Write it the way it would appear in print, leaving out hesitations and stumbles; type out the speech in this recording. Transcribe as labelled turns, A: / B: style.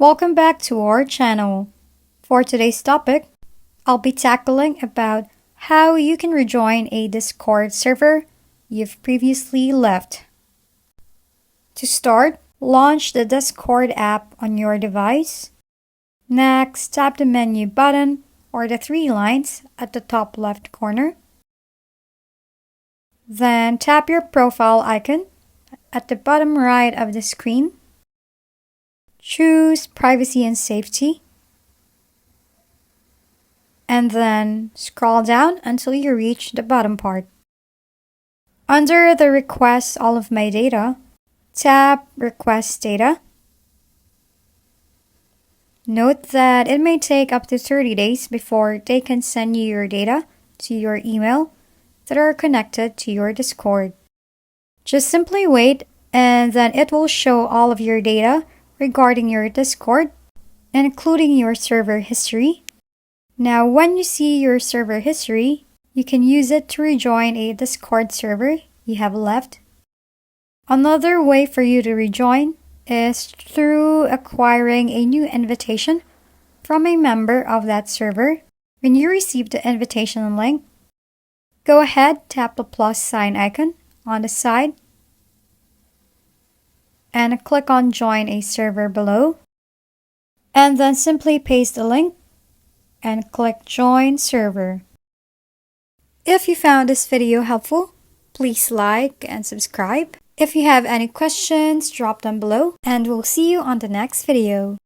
A: Welcome back to our channel. For today's topic, I'll be tackling about how you can rejoin a Discord server you've previously left. To start, launch the Discord app on your device. Next, tap the menu button or the three lines at the top left corner. Then tap your profile icon at the bottom right of the screen. Choose Privacy and Safety. And then scroll down until you reach the bottom part. Under the Request All of My Data, tap Request Data. Note that it may take up to 30 days before they can send you your data to your email that are connected to your Discord. Just simply wait, and then it will show all of your data regarding your Discord, including your server history. Now, when you see your server history, you can use it to rejoin a Discord server you have left. Another way for you to rejoin is through acquiring a new invitation from a member of that server. When you receive the invitation link, go ahead, tap the plus sign icon on the side and click on Join a Server below. And then simply paste the link and click Join Server. If you found this video helpful, please like and subscribe. If you have any questions, drop them below, and we'll see you on the next video.